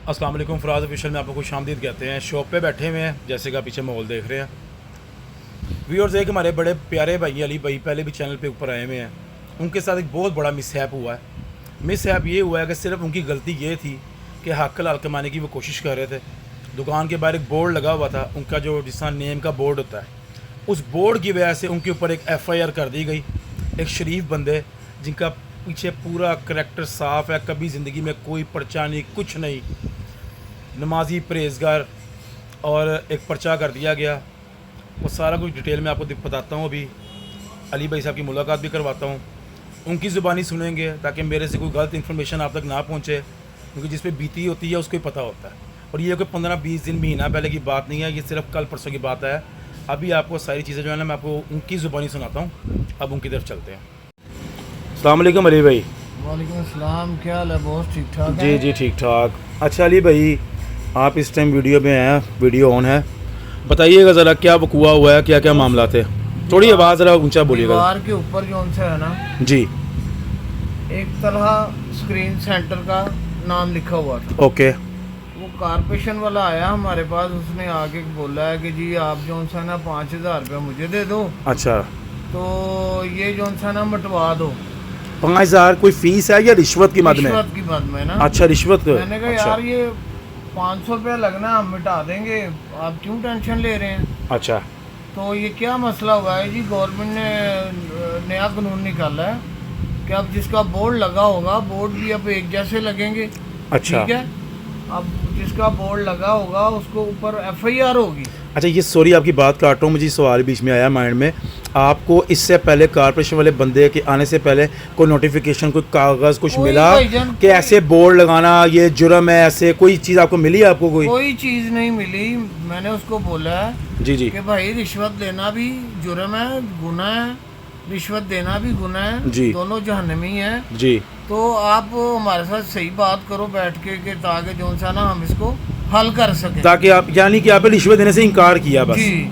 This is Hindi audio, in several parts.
अस्सलाम वालेकुम। फराज ऑफिशियल में आपको खुश आमदीद कहते हैं। शॉप पे बैठे हुए हैं, जैसे कि आप पीछे माहौल देख रहे हैं। व्यूअर्स, एक हमारे बड़े प्यारे भाई अली भाई पहले भी चैनल पे ऊपर आए हुए हैं। उनके साथ एक बहुत बड़ा मिसहैप हुआ है। मिसहैप ये हुआ है कि सिर्फ उनकी गलती ये थी कि हक हलाल कमाने की वो कोशिश कर रहे थे। दुकान के बाहर एक बोर्ड लगा हुआ था, उनका जो जिस तरह नेम का बोर्ड होता है, उस बोर्ड की वजह से उनके ऊपर एक FIR कर दी गई। एक शरीफ बंदे जिनका पीछे पूरा करैक्टर साफ़ है, कभी ज़िंदगी में कोई पर्चा नहीं, कुछ नहीं, नमाजी परहेज़गार, और एक पर्चा कर दिया गया। वो सारा कुछ डिटेल में आपको बताता हूँ। अभी अली भाई साहब की मुलाकात भी करवाता हूँ, उनकी ज़ुबानी सुनेंगे ताकि मेरे से कोई गलत इन्फॉर्मेशन आप तक ना पहुँचे, क्योंकि जिस पे बीती होती है उसको ही पता होता है। और ये कोई 15-20 दिन महीना पहले की बात नहीं है, ये सिर्फ कल परसों की बात है। अभी आपको सारी चीज़ें जो है ना मैं आपको उनकी ज़ुबानी सुनाता हूँ। अब उनकी तरफ चलते हैं। अस्सलाम वालेकुम अली भाई। वालेकुम अस्सलाम, क्या हाल है बॉस? ठीक ठाक जी जी ठीक ठाक। अच्छा अली भाई, आप इस टाइम वीडियो में हैं, वीडियो ऑन है, बताइएगा ज़रा क्या वक़ूआ हुआ है, क्या क्या मामला थे। थोड़ी आवाज़ ज़रा ऊंचा बोलिएगा। दीवार के ऊपर जो उनसे है ना जी एक तरह स्क्रीन सेंटर का नाम लिखा हुआ था। ओके। वो कारपोरेशन वाला आया हमारे पास, उसने आके बोला है कि जी आप जो है ना 5,000 रुपये मुझे दे दो, अच्छा, तो ये जो है ना मिटवा दो। 5,000 कोई फीस है या रिश्वत की मद में? रिश्वत की मद में ना। अच्छा, रिश्वत। मैंने कहा अच्छा यार ये 500 रुपया लगना, हम मिटा देंगे, आप क्यों टेंशन ले रहे हैं? अच्छा तो ये क्या मसला हुआ है जी? गवर्नमेंट ने नया कानून निकाला है कि अब जिसका बोर्ड लगा होगा, बोर्ड भी अब एक जैसे लगेंगे। अच्छा ठीक है, अब जिसका बोर्ड लगा होगा उसको ऊपर FIR होगी। अच्छा, ये सॉरी आपकी बात काट रहा हूँ, मुझे सवाल बीच में आया माइंड में। आपको इससे पहले कारपोरेशन वाले बंदे के आने से पहले कोई नोटिफिकेशन, कोई कागज़ कुछ कोई मिला भाईजान, कि ऐसे बोर्ड लगाना ये जुर्म है, ऐसे कोई चीज़ आपको मिली है? आपको कोई चीज़ नहीं मिली। मैंने उसको बोला है जी जी कि भाई रिश्वत लेना भी जुर्म है, गुनाह है, रिश्वत देना भी गुनाह है, जी। दोनों जहन्नमी हैं। जी। तो आप हमारे साथ सही बात करो बैठ के कि ताकि जो सा ना हम इसको हल कर सकें। ताकि आप, यानी कि आपने रिश्वत देने से इनकार किया बस? जी।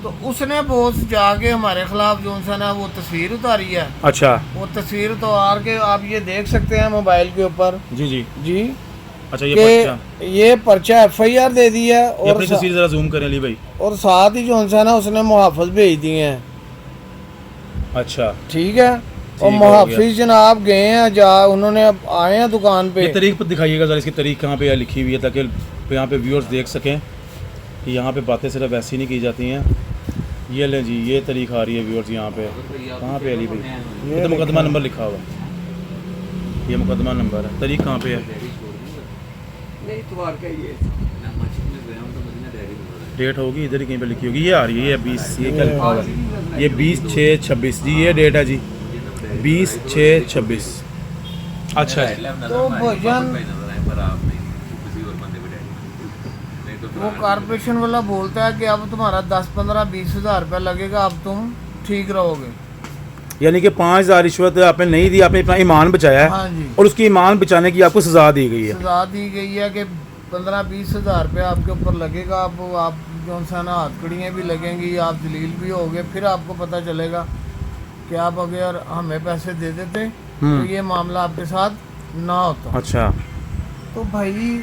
तो उसने बॉस जाके हमारे खिलाफ जो सा ना वो तस्वीर उतारी है। अच्छा। वो तस्वीर तो आर के आप ये देख सकते हैं मोबाइल के ऊपर। जी जी जी। अच्छा, ये पर्चा, ये पर्चा FIR दे दी है, ये अपनी तस्वीर ज़रा जूम करें अली भाई। और साथ ही जो सा ना उसने मुहाफ़िज़ भेज दिए हैं। अच्छा ठीक है, और ठीक मुहाफ़िज़ जनाब गए हैं, उन्होंने अब आए हैं दुकान पे। ये तारीख पर दिखाइएगा ज़रा, इसकी तारीख कहाँ पे लिखी हुई है, ताकि यहाँ पे व्यूअर्स देख सकें कि यहाँ पे बातें सिर्फ ऐसी नहीं की जाती हैं। ये ले जी, ये तारीख आ रही है व्यूअर्स यहाँ पे। कहाँ पे अली भाई? ये तो मुकदमा नंबर लिखा हुआ, ये मुकदमा नंबर है। तारीख कहाँ पे है? डेट होगी इधर ही कहीं पे लिखी होगी, ये आ रही है, ये 20, ये क्या लिखा हुआ है? ये 20/6/26 जी, ये डेट है जी, 20/6/26। अच्छा जी। तो भोजन वो कारपोरेशन वाला बोलता है कि अब तुम्हारा 10-15-20 हज़ार रुपया लगेगा, अब तुम ठीक रहोगे। यानी कि 5,000 रिश्वत आपने नहीं दी, आपने अपना ईमान बचाया है। हाँ जी। और उसकी ईमान बचाने की आपको सजा दी गई है। सजा दी गई है कि 15-20 हज़ार रुपया आपके ऊपर लगेगा। अब आप जो सा ना हथकड़ियाँ भी लगेंगी, आप जलील भी होगे, फिर आपको पता चलेगा कि आप अगर हमें पैसे दे देते तो ये मामला आपके साथ ना होता। अच्छा। तो भाई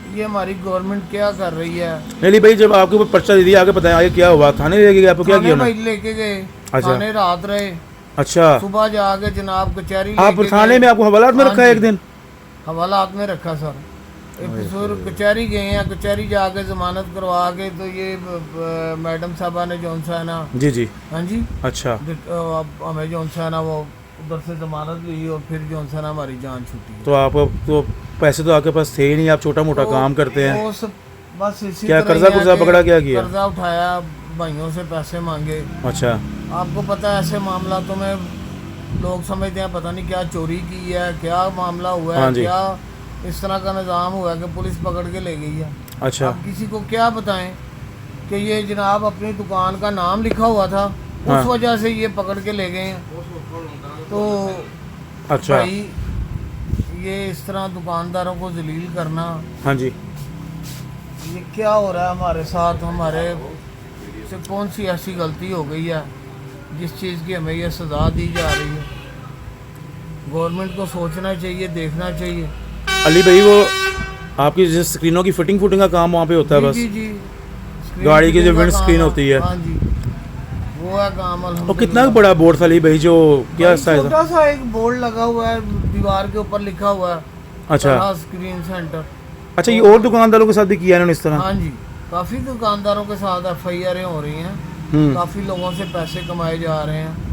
ये हमारी गवर्नमेंट क्या कर रही है? नहीं भाई, जब आपके ऊपर पर्चा दे दिया, आगे बताया आगे क्या हुआ? थाने लेके गए आपको? क्या किया भाई लेके गए, अच्छा। थाने रात रहे। अच्छा, सुबह जाके जनाब कचहरी आप थाने में आपको हवालात में रखा है एक दिन? हवालात में रखा सर। कचहरी गए हैं, कचहरी जाके जमानत करवा के, तो ये मैडम साहबा ने जो सा ना, जी जी, हाँ जी, अच्छा, हमें जो सा ना वो उधर से जमानत ली और फिर जो सा ना हमारी जान छूटी। तो आप तो पैसे तो आपके पास थे ही नहीं, आप छोटा मोटा काम करते हैं। बस इसी क्या तरह कर्जा ही कुर्जा पकड़ा, क्या किया? कर्जा उठाया, भाइयों से पैसे मांगे। अच्छा। आपको पता है ऐसे मामला तो में लोग समझते हैं पता नहीं क्या चोरी की है, क्या मामला हुआ है, क्या इस तरह का निज़ाम हुआ है कि पुलिस पकड़ के ले गई है। अच्छा। आप किसी को क्या बताएं कि ये जनाब अपनी दुकान का नाम लिखा हुआ था, उस वजह से ये पकड़ के ले गए हैं। तो अच्छा भाई ये इस तरह दुकानदारों को जलील करना, हाँ जी, ये क्या हो रहा है हमारे साथ? हमारे से कौन सी ऐसी गलती हो गई है जिस चीज़ की हमें ये सज़ा दी जा रही है? गवर्नमेंट को सोचना चाहिए, देखना चाहिए। अली भाई वो आपकी जिस स्क्रीनों की फिटिंग का काम वहाँ पे होता है बस? जी जी, गाड़ी की जो फिटिंग का विंड काम स्क्रीन है। होती है। हाँ जी, वो है काम। तो कितना बड़ा बोर्ड था अली भाई, जो क्या साइज? छोटा सा एक बोर्ड लगा हुआ है, दीवार के ऊपर लिखा हुआ है अच्छा स्क्रीन सेंटर। अच्छा, ये और दुकानदारों के साथ भी किया इन्होंने इस तरह? हाँ जी, काफी दुकानदारों के साथ FIR हो रही हैं, काफी लोगों से पैसे कमाए जा रहे हैं।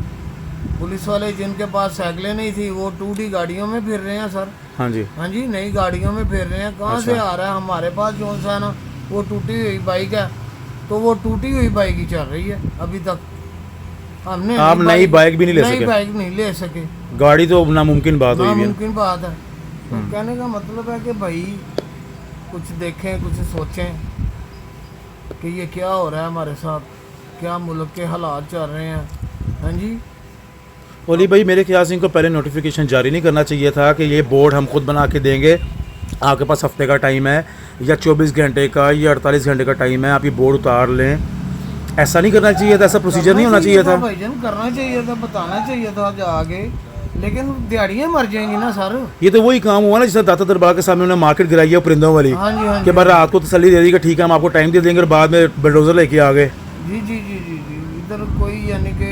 पुलिस वाले जिनके पास साइकिलें नहीं थी वो 2D गाड़ियों में फिर रहे हैं सर। हाँ जी हाँ जी, नई गाड़ियों में फिर रहे हैं। कहाँ से आ रहा है? हमारे पास जो सा ना वो टूटी हुई बाइक है, तो वो टूटी हुई बाइक ही चल रही है अभी तक। हमने आप नई बाइक भी नहीं ले सके? नई बाइक नहीं ले सके, गाड़ी तो नामुमकिन बात हुई है। नामुमकिन बात है। तो कहने का मतलब है कि भाई कुछ देखें, कुछ सोचें कि ये क्या हो रहा है हमारे साथ, क्या मुल्क के हालात चल रहे हैं। हाँ जी, ओली भाई मेरे ख्याल से इनको पहले नोटिफिकेशन जारी नहीं करना चाहिए था कि ये बोर्ड हम खुद बना के देंगे, आपके पास हफ्ते का टाइम है या 24 घंटे का या 48 घंटे का टाइम है, आप ये बोर्ड उतार लें। ऐसा नहीं करना चाहिए था, ऐसा प्रोसीजर नहीं होना चाहिए था भाईजान, करना चाहिए था, बताना चाहिए था आगे। लेकिन दिहाड़ियाँ मर जाएंगी ना सर। ये तो वही काम हुआ ना जिससे दाता दरबार के सामने उन्होंने मार्केट गिराई है परिंदों वाली। हाँ जी, हाँ कि बार रात को तसल्ली दे दी कि ठीक है हम आपको टाइम दे देंगे और बाद में बुलडोजर लेके आ गए। जी जी जी जी जी, इधर कोई यानी कि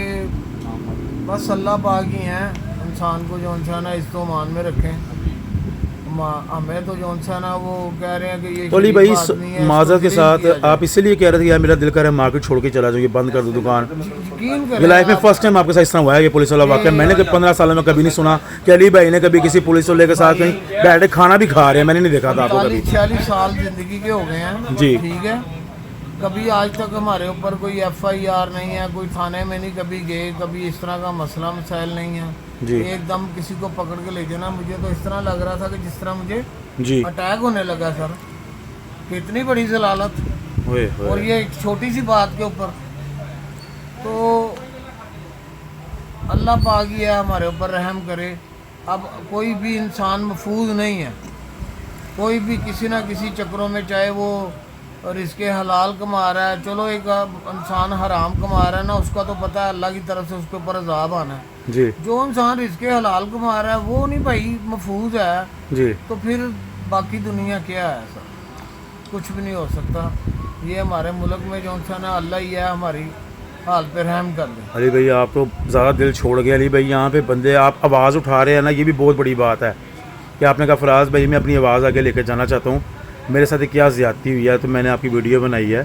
बस अल्लाह पाक ही हैं, इंसान को जो इंसान है इस तो मान में रखें। हमें तो जो इंसान है वो कह रहे हैं कि ये ओली भाई माजरत के इसको साथ आप इसीलिए कह रहे थे यार मेरा दिल कर रहा है मार्केट छोड़ के चला जाओ, ये बंद कर दो दुकान। यकीन ये करें लाइफ में फर्स्ट टाइम आपके साथ इस तरह हुआ है, ये पुलिस वाला वाकया मैंने 15 सालों में कभी नहीं सुना कि अली भाई ने कभी किसी पुलिस वाले के साथ कहीं बैठे खाना भी खा रहे हैं, मैंने नहीं देखा था आपको कभी। 46 साल जिंदगी के हो गए हैं जी। ठीक है, कभी आज तक हमारे ऊपर कोई FIR नहीं है, कोई थाने में नहीं कभी गए, कभी इस तरह का मसला मसाइल नहीं है जी। एकदम किसी को पकड़ के ले जाना, मुझे तो इस तरह लग रहा था कि जिस तरह मुझे जी अटैक होने लगा सर। कितनी बड़ी जलालत, ओए और ये एक छोटी सी बात के ऊपर। तो अल्लाह पाक ही है हमारे ऊपर रहम करे। अब कोई भी इंसान महफूज नहीं है, कोई भी किसी ना किसी चक्रों में, चाहे वो रिज़्क़े हलाल कमा रहा है, चलो एक इंसान हराम कमा रहा है ना, उसका तो पता है अल्लाह की तरफ से उसके ऊपर अज़ाब आना है जी जो इंसान रिज़्क़े हलाल कमा रहा है वो नहीं भाई महफूज है, जी। तो फिर बाकी दुनिया क्या है सर? कुछ भी नहीं हो सकता। ये हमारे मुल्क में जो इंसान है अल्लाह ही है, हमारी हाल पे रहम कर दे। अली भाई आप तो ज़्यादा दिल छोड़ गए अली भाई, यहाँ पे बंदे आप आवाज़ उठा रहे हैं ना, ये भी बहुत बड़ी बात है कि आपने कहा फराज भाई मैं अपनी आवाज़ आगे लेकर जाना चाहता हूँ, मेरे साथ क्या ज़्यादती हुई है तो मैंने आपकी वीडियो बनाई है।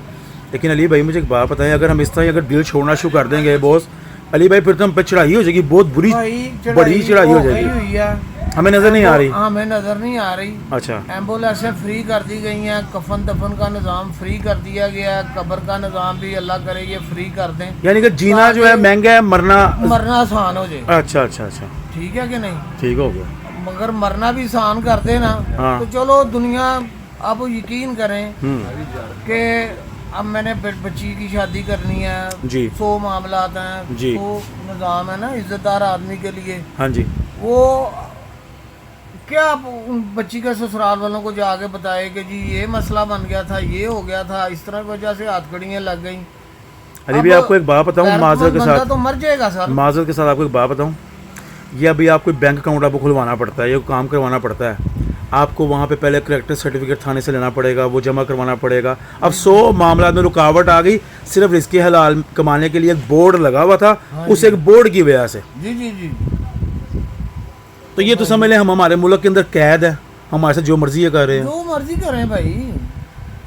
लेकिन अली भाई मुझे एक बात बताएं, अगर हम इस तरह अगर दिल छोड़ना शुरू कर देंगे बॉस अली भाई, फिर तो हम पे चढ़ाई हो जाएगी, बहुत बुरी बड़ी चढ़ाई हो जाएगी। हमें नज़र नहीं आ रही। हमें नज़र नहीं आ रही। अच्छा, एम्बुलेंसें फ्री कर दी गई हैं, कफन दफन का निज़ाम फ्री कर दिया गया है, कब्र का निज़ाम भी अल्लाह करे ये फ्री कर दें, यानी कि जीना जो है महंगा है, मरना आसान हो जाए। अच्छा अच्छा अच्छा, ठीक है कि नहीं? ठीक हो गया। मगर मरना भी आसान कर दे ना, हाँ। तो चलो दुनिया अब यकीन करें कि अब मैंने बच्ची की शादी करनी है जी, 100 मामलात हैं जी। 100 निज़ाम है ना इज्जतदार आदमी के लिए। हाँ जी, वो क्या आप उन बच्ची के ससुराल वालों को जाके बताए कि जी ये मसला बन गया था, ये हो गया था, इस तरह की वजह से हथकड़ियाँ लग गई। अली भाई आपको एक बात बताऊँ माजरत के साथ, तो मर जाएगा सर। माजरत के साथ आपको एक बात बताऊँ, ये अभी आपको बैंक अकाउंट आपको खुलवाना पड़ता है, ये काम करवाना पड़ता है, आपको वहाँ पे पहले करेक्टर सर्टिफिकेट थाने से लेना पड़ेगा, वो जमा करवाना पड़ेगा। अब 100 मामला में रुकावट आ गई सिर्फ रिज़्क़े हलाल कमाने के लिए एक बोर्ड लगा हुआ था, उस एक बोर्ड की वजह से। जी जी जी, तो ये तो समझ लें हम हमारे मुल्क के अंदर कैद है, हमारे से जो मर्जी कर रहे हैं, जो मर्जी करें भाई।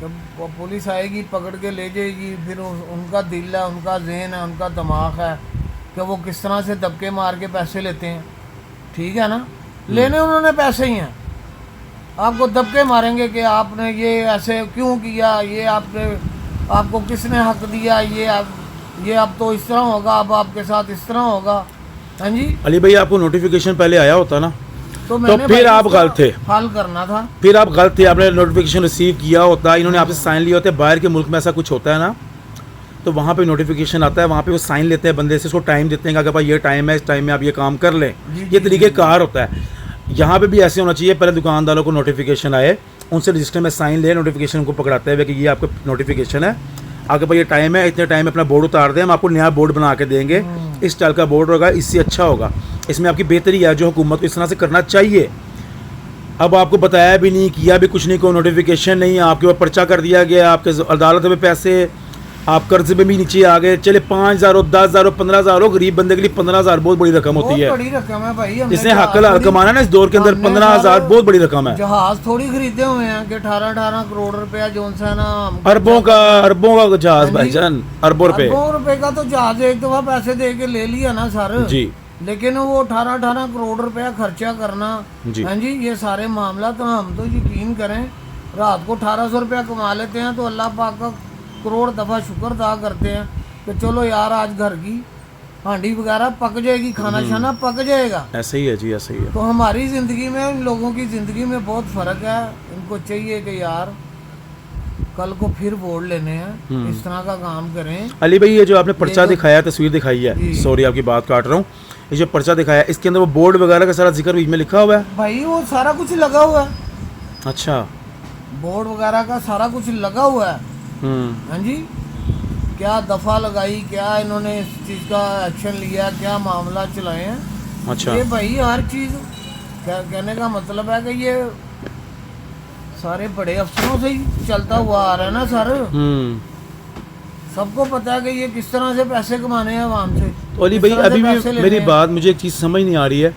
जब पुलिस आएगी पकड़ के ले जाएगी, फिर उनका दिल है, उनका जहन है, उनका दिमाग है कि वो किस तरह से दबके मार के पैसे लेते हैं। ठीक है ना, लेने उन्होंने पैसे ही हैं, आपको दबके मारेंगे कि आपने ये ऐसे क्यों किया, ये आपको किसने हक दिया, ये अब तो इस तरह होगा, अब आपके साथ इस तरह होगा। हाँ जी अली भाई आपको नोटिफिकेशन पहले आया होता ना, तो फिर आप गलत थे, हल करना था, फिर आप गलत थे, आपने नोटिफिकेशन रिसीव किया होता, इन्होंने आपसे साइन लिए होते। बाहर के मुल्क में ऐसा कुछ होता है ना, तो वहाँ पे नोटिफिकेशन आता है, वहाँ पे वो साइन लेते हैं बंदे से, उसको टाइम देते हैं कि अगर भाई ये टाइम है, इस टाइम में आप ये काम कर लें, ये तरीके कार होता है। यहाँ पे भी ऐसे होना चाहिए, पहले दुकानदारों को नोटिफिकेशन आए, उनसे रजिस्टर में साइन ले, नोटिफिकेशन को पकड़ाते हुए कि ये आपका नोटिफिकेशन है, आगे भाई ये टाइम है, इतने टाइम में अपना बोर्ड उतार दें, हम आपको नया बोर्ड बना के देंगे, इस स्टाइल का बोर्ड होगा, इससे अच्छा होगा, इसमें आपकी बेहतरी है, जो हुकूमत को इस तरह से करना चाहिए। अब आपको बताया भी नहीं, किया भी कुछ नहीं, कोई नोटिफिकेशन नहीं, आपके ऊपर पर्चा कर दिया गया, आपके अदालत में पैसे, आप कर्ज में भी नीचे आ गए। चले 5,000 हो, 10,000 हो, 15,000 हो, गरीब बंदे के लिए 15,000 बहुत बड़ी रकम होती है। बड़ी रकम है भाई। जिसने हक हलाल कमाना ना इस दौर के अंदर 15,000 बहुत बड़ी रकम है। जहाज थोड़ी खरीदे हुए हैं कि 18 करोड़ रुपया जो सा ना, अरबों का जहाज भाईजान, अरबों रुपए का तो जहाज एक दफा पैसे दे के ले लिया ना सर जी, लेकिन वो 18 करोड़ रुपया खर्चा करना हाँ जी, ये सारे मामला तो हम तो यकीन करें रात को 1800 रुपया कमा लेते हैं तो अल्लाह पाक का करोड़ दफ़ा शुक्र अदा करते हैं कि चलो यार आज घर की हांडी वगैरह पक जाएगी, खाना शाना पक जाएगा। ऐसे ही है जी, ऐसे ही है। तो हमारी ज़िंदगी में, इन लोगों की ज़िंदगी में बहुत फ़र्क है। इनको चाहिए कि यार कल को फिर वोट लेने हैं, इस तरह का काम करें। अली भाई, ये जो आपने पर्चा दिखाया, तस्वीर दिखाई है, सॉरी आपकी बात काट रहा हूँ, ये जो पर्चा दिखाया इसके अंदर वो बोर्ड वगैरह का सारा जिक्र बीच में लिखा हुआ है भाई? वो सारा कुछ लगा हुआ है। अच्छा, बोर्ड वगैरह का सारा कुछ लगा हुआ है। हाँ जी, क्या दफा लगाई, क्या इन्होंने इस चीज़ का एक्शन लिया, क्या मामला चलाए हैं। अच्छा, ये भाई हर चीज़ कहने का मतलब है कि ये सारे बड़े अफसरों से ही चलता हुआ आ रहा है ना सर। सबको पता है कि ये किस तरह से पैसे कमाने हैं आवाम से। तो अली भाई, अभी भी मेरी बात, मुझे एक चीज़ समझ नहीं आ रही है।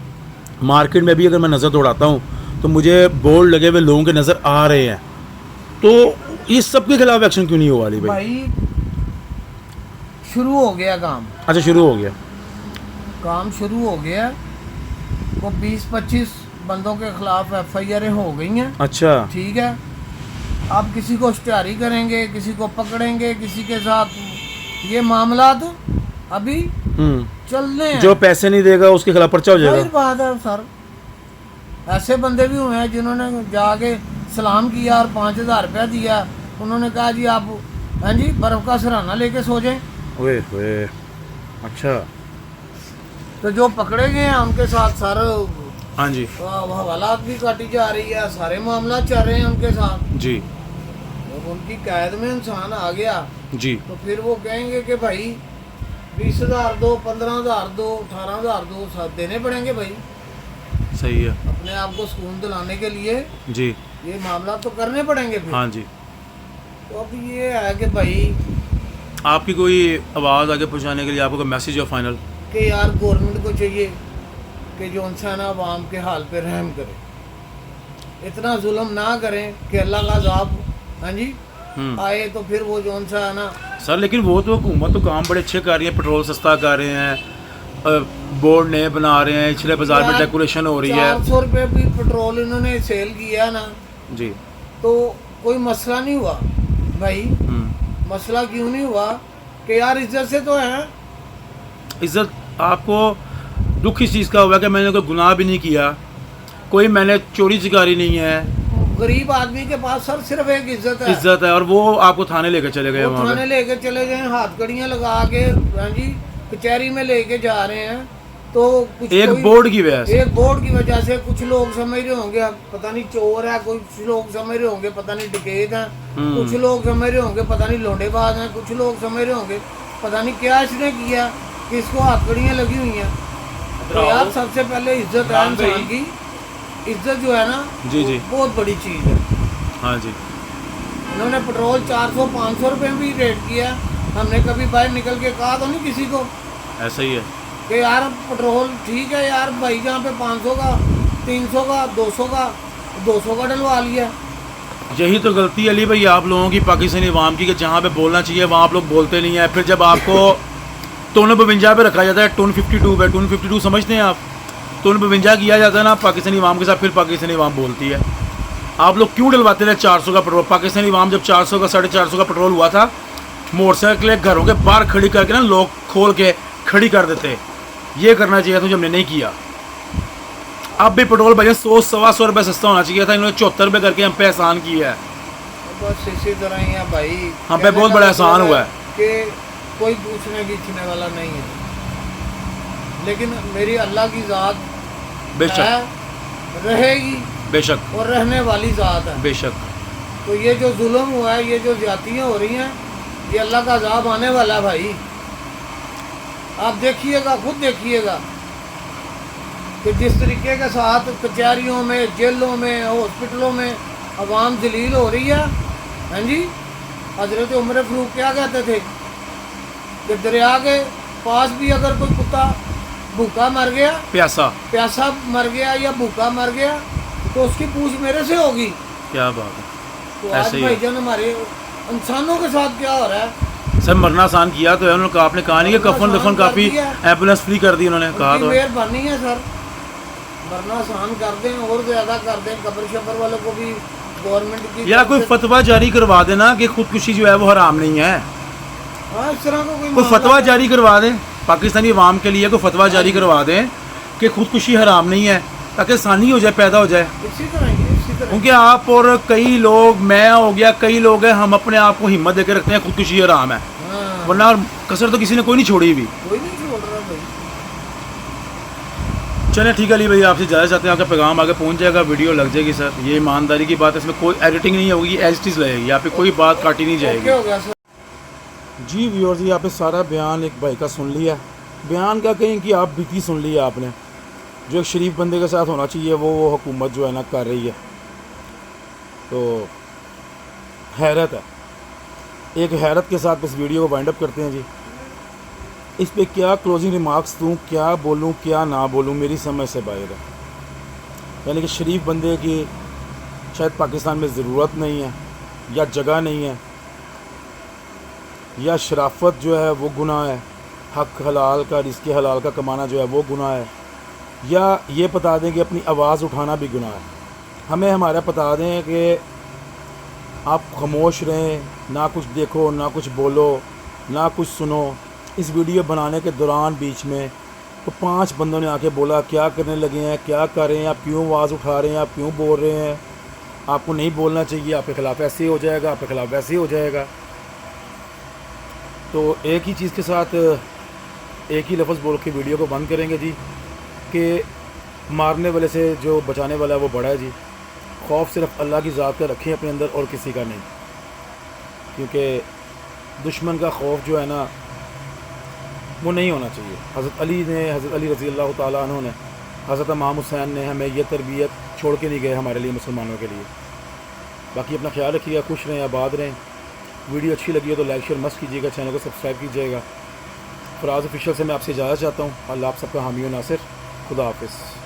मार्केट में भी अगर मैं नज़र दौड़ाता हूँ तो मुझे बोर्ड लगे हुए लोगों के नज़र आ रहे हैं, तो इस सब के खिलाफ एक्शन क्यों नहीं हुआ अली भाई? शुरू हो गया काम। अच्छा, शुरू हो गया काम, शुरू हो गया। वो 20-25 बंदों के खिलाफ FIR हो गई हैं। अच्छा, ठीक है। आप किसी को इश्तिहारी करेंगे, किसी को पकड़ेंगे, किसी के साथ ये मामला तो अभी चलने हैं। जो पैसे नहीं देगा उसके खिलाफ पर्चा हो जाएगा। बात है सर, ऐसे बंदे भी हुए हैं जिन्होंने जाके सलाम किया और 5,000 रुपया दिया। उन्होंने कहा जी आप हाँ जी बर्फ का सराहना लेके सो जाएं। ओए अच्छा, तो जो पकड़े गए हैं उनके साथ सर हाँ जी हवालात भी काटी जा रही है, सारे मामला चल रहे हैं उनके साथ जी। जब उनकी कैद में इंसान आ गया जी, तो फिर वो कहेंगे कि भाई 20,000 दो, 15,000 दो, 18,000 दो, सब देने पड़ेंगे भाई। सही है, अपने आप को सुकून दिलाने के लिए जी ये मामला तो करने पड़ेंगे फिर। हाँ जी। तो अब ये है कि भाई आपकी कोई आवाज़ आगे पहुंचाने के लिए आपको कोई मैसेज हो फाइनल कि यार गवर्नमेंट को चाहिए कि जो इंसान आवाम के हाल पे रहम करे, इतना जुल्म ना करें कि अल्लाह का अज़ाब हाँ जी आए। तो फिर वो जो सा है ना सर, लेकिन वो तो हुकूमत तो काम बड़े अच्छे कर रही है, पेट्रोल सस्ता कर रहे हैं, बोर्ड नए बना रहे हैं, इसलिए बाजार में डेकोरेशन हो रही है। 400 रुपये भी पेट्रोल इन्होंने सेल किया ना जी, तो कोई मसला नहीं हुआ भाई। मसला क्यों नहीं हुआ कि यार इज्जत से तो है। इज्जत आपको दुख इस चीज़ का हुआ कि मैंने कोई गुनाह भी नहीं किया, कोई मैंने चोरी चिकारी नहीं है। गरीब आदमी के पास सर सिर्फ एक इज्जत है और वो आपको थाने लेकर चले गए, थाने लेके चले गए, हाथ कड़ियाँ लगा के हाँ जी कचहरी में लेके जा रहे हैं। तो कुछ एक बोर्ड की वजह से कुछ लोग समझ रहे होंगे पता नहीं चोर है, कुछ लोग समझ रहे होंगे पता नहीं डकैत है, कुछ लोग समझ रहे होंगे पता नहीं लौंडेबाज हैं, कुछ लोग समझ रहे होंगे पता नहीं क्या इसने किया कि इसको हथकड़ियाँ लगी हुई हैं। तो यार सबसे पहले इज्जत है इंसान की। इज्जत जो है ना जी जी बहुत बड़ी चीज़ है। हाँ जी, इन्होंने पेट्रोल 400-500 रुपये में भी रेट किया। हमने कभी बाहर निकल के कहा तो नहीं किसी को, ऐसा ही है कि यार पेट्रोल ठीक है यार भाई, जहाँ पे 500 का, 300 का, 200 का डलवा लिया। यही तो गलती है अली भाई आप लोगों की, पाकिस्तानी अवाम की, कि जहाँ पे बोलना चाहिए वहाँ आप लोग बोलते नहीं है। फिर जब आपको टोन 52 पे रखा जाता है, टोन 52 पे, टोन 52 समझते हैं आप, टोन 52 किया जाता है ना पाकिस्तानी अवाम के साथ, फिर पाकिस्तानी अवाम बोलती है। आप लोग क्यों डलवाते रहे 400 का पेट्रोल? पाकिस्तानी अवाम जब 400 का 450 का पेट्रोल हुआ था, मोटरसाइकिलें घरों के बाहर खड़ी करके ना लोग खोल के खड़ी कर देते। ये करना चाहिए था जो हमने नहीं किया। अब भी पेट्रोल भैया 100-125 रुपये सस्ता होना चाहिए था, इन्होंने 74 रुपये करके हम पे एहसान किया है। बस इसी तरह ही है भाई, हम पे बहुत बड़ा एहसान हुआ है कि कोई पूछने खींचने वाला नहीं है। लेकिन मेरी अल्लाह की ज़ात बेशक रहेगी, बेशक, और रहने वाली ज़ात है बेशक। तो ये जो जुल्म हुआ है, ये जो ज्यादतियाँ हो रही हैं, ये अल्लाह का अज़ाब आने वाला है भाई। आप देखिएगा, खुद देखिएगा। कि जिस तरीके के साथ कचहरियों में, जेलों में, हॉस्पिटलों में अवाम जलील हो रही है। हाँ जी, हजरत उमर फ़ारूक क्या कहते थे कि दरिया के पास भी अगर कोई कुत्ता भूखा मर गया, प्यासा मर गया या भूखा मर गया, तो उसकी पूछ मेरे से होगी। क्या बात है। तो आज भाईजान हमारे इंसानों के साथ क्या हो रहा है। सर मरना आसान किया तो है उन्होंने कहा, आपने कहा नहीं कि कफन दफन काफ़ी एम्बुलेंस फ्री कर दी उन्होंने कहा। तो मेहरबानी है सर, मरना आसान कर दें और ज़्यादा कर दें। कब्र शबर वालों को भी गवर्नमेंट की या कोई फतवा जारी करवा देना कि खुदकुशी जो है वो हराम नहीं है। हाँ, इस तरह का कोई फतवा जारी करवा दें, पाकिस्तानी अवाम के लिए कोई फतवा जारी करवा दें कि खुदकुशी हराम नहीं है, ताकि आसानी हो जाए, पैदा हो जाए। इसी तरह क्योंकि आप और कई लोग, मैं हो गया, कई लोग हैं, हम अपने आप को हिम्मत देकर रखते हैं खुदकुशी हराम है। हाँ। वरना कसर तो किसी ने कोई नहीं छोड़ी भी। कोई नहीं छोड़ रहा भाई। चलें ठीक है अली भाई, आपसे ज़्यादा चाहते हैं, आपका पैगाम आगे पहुंच जाएगा, वीडियो लग जाएगी सर। ये ईमानदारी की बात है, इसमें कोई एडिटिंग नहीं होगी, एज इट लगेगी, यहाँ पे कोई बात काटी नहीं जाएगी। हो गया सर। जी व्यूअर्स, जी यहाँ पे सारा बयान एक भाई का सुन लिया। बयान का कहें कि आप बीती सुन लिया आपने। जो एक शरीफ बंदे के साथ होना चाहिए वो हुकूमत जो है ना कर रही है, तो हैरत है। एक हैरत के साथ इस वीडियो को वाइंड अप करते हैं जी। इस पे क्या क्लोजिंग रिमार्क्स दूँ, क्या बोलूँ क्या ना बोलूँ, मेरी समझ से बाहर है। यानी कि शरीफ बंदे की शायद पाकिस्तान में ज़रूरत नहीं है, या जगह नहीं है, या शराफत जो है वो गुनाह है, हक हलाल का, रिज़्क़ हलाल का कमाना जो है वो गुनाह है, या ये बता दें कि अपनी आवाज़ उठाना भी गुनाह है। हमें हमारा बता दें कि आप खामोश रहें, ना कुछ देखो, ना कुछ बोलो, ना कुछ सुनो। इस वीडियो बनाने के दौरान बीच में तो 5 बंदों ने आके बोला क्या करने लगे हैं, क्या कर रहे हैं आप, क्यों आवाज़ उठा रहे हैं आप, क्यों बोल रहे हैं, आपको नहीं बोलना चाहिए, आपके ख़िलाफ़ ऐसे हो जाएगा, आपके ख़िलाफ़ वैसे हो जाएगा। तो एक ही चीज़ के साथ एक ही लफ्ज़ बोल के वीडियो को बंद करेंगे जी, कि मारने वाले से जो बचाने वाला है वो बड़ा है जी। खौफ सिर्फ अल्लाह की ज़ात का रखें अपने अंदर और किसी का नहीं, क्योंकि दुश्मन का खौफ जो है ना वो नहीं होना चाहिए। हज़रत अली रज़ी अल्लाह ताला अन्हु ने, हज़रत इमाम हुसैन ने हमें यह तरबियत छोड़ के नहीं गए हमारे लिए, मुसलमानों के लिए। बाकी अपना ख्याल रखिएगा, खुश रहें, आबाद रहें। वीडियो अच्छी लगी हो तो लाइक शेयर मस्त कीजिएगा, चैनल को सब्सक्राइब कीजिएगा। फराज ऑफिशियल से मैं आपसे इजाज़त चाहता हूँ। अल्लाह आप सबका हामी व नासिर। खुदा हाफिज़।